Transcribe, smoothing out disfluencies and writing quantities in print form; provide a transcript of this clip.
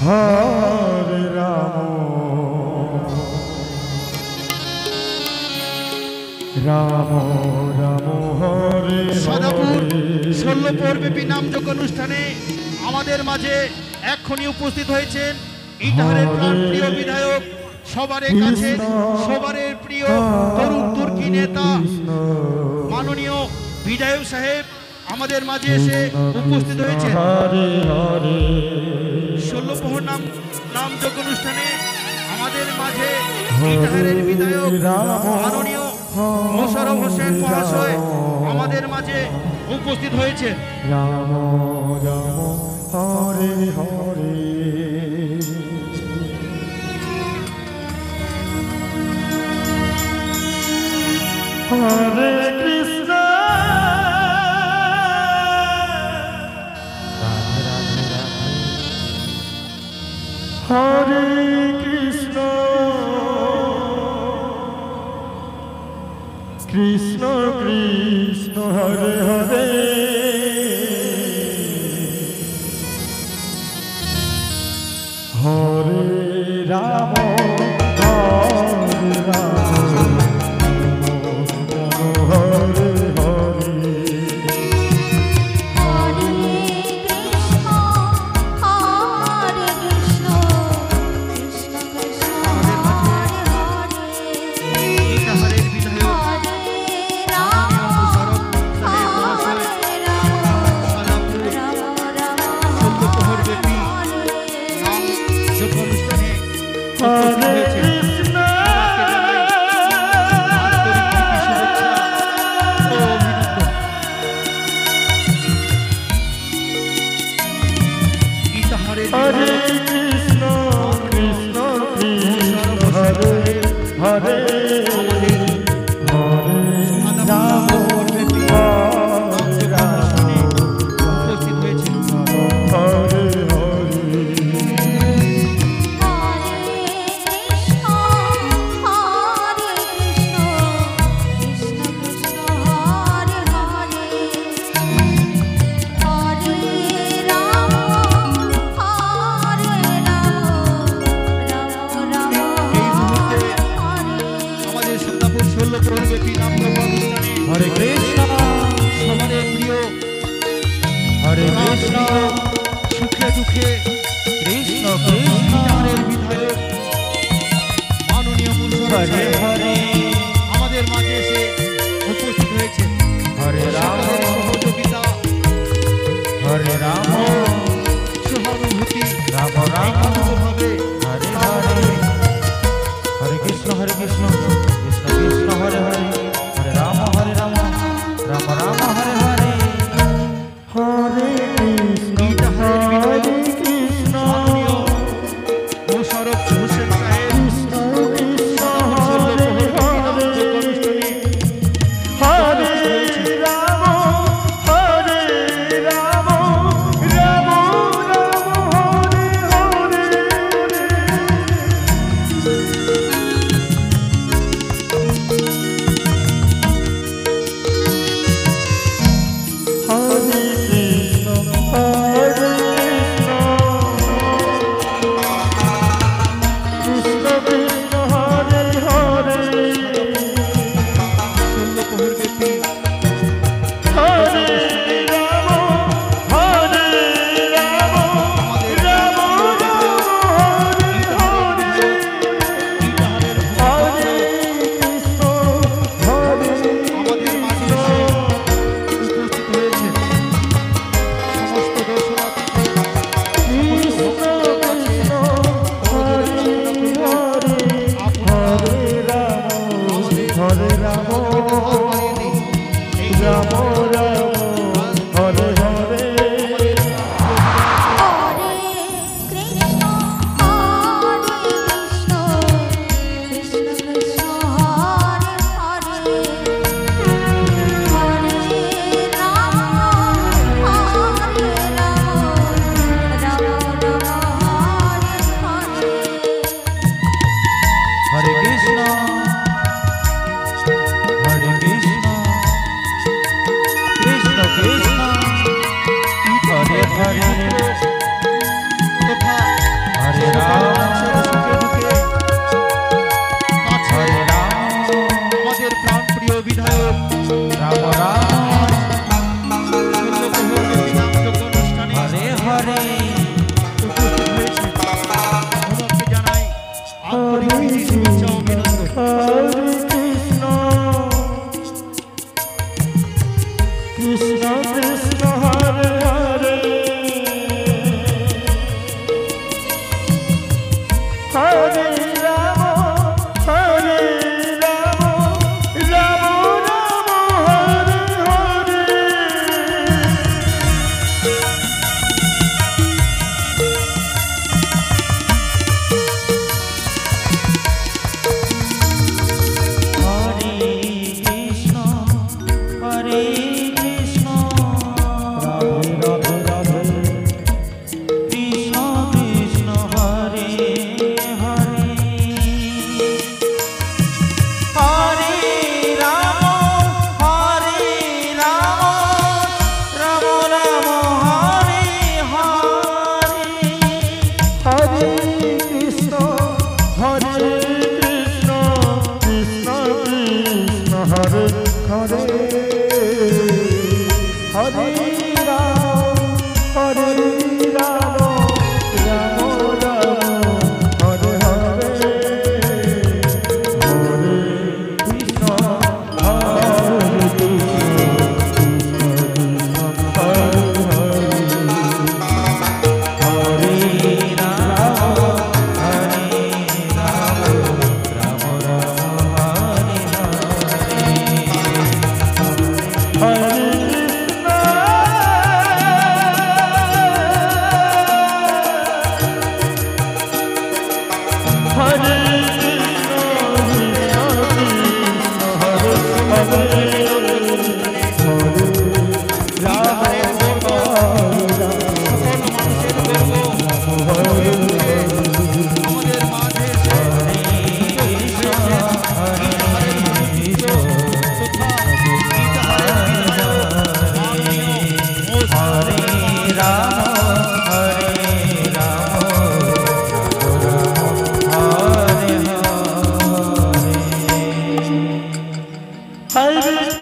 हरे राम राम राम हरे সদাপুর 16 পর্বব্যাপী নামযজ্ঞ অনুষ্ঠানে আমাদের মাঝে এক্ষুনি উপস্থিত হয়েছেন ইটাহারের প্রাণপ্রিয় বিধায়ক, সবার কাছে সবার প্রিয় তরুণ তুর্কি নেতা মাননীয় বিধায়ক সাহেব আমাদের মাঝে এসে উপস্থিত হয়েছেন। 16 প্রহর নামযজ্ঞ অনুষ্ঠানে আমাদের মাঝে ইটাহারের বিধায়ক মাননীয় মোশাররফ হোসেন মহাশয় আমাদের মাঝে উপস্থিত হয়েছে। রাম রাম হরে হরে হরে কৃষ্ণ হরে কৃষ্ণ কৃষ্ণ কৃষ্ণ হরে হরে হরে রাম হরে রাম হরে হরে हरे कृष्ण कृष्ण कृष्ण हरे हरे हरे राम हरे कृष्ण हमारे प्रिय हरे कृष्ण सुखे दुखे कृष्ण कृष्ण विधायक माननीय हरे हरे আমাদের মাঝে এসে উপস্থিত হয়েছে। हरे राम সহযোগিতা हरे राम সহানুভূতি राम राम ভাবে हरे हरे हरे कृष्ण कृष्ण कृष्ण हरे हरे हरे राम राम राम हरे हरे हरे कृष्ण हरे कृष्ण মোশাররফ হোসেন সাহেব कृष्ण कृष्ण हरे हरे हरे राम राम राम हरे हरे हरे कृष्ण कृष्ण कृष्ण हरे हरे हरे राम हरे राम राम हरे हरे हरे कृष्ण हरे আমাদের মাঝে উপস্থিত হয়েছে সমস্ত দর্শনার্থী कृष्ण कृष्ण हरे हरे हरे राम राम राम हरे हरे हरे कृष्ण कृष्ण कृष्ण हरे हरे তথা হরে রাম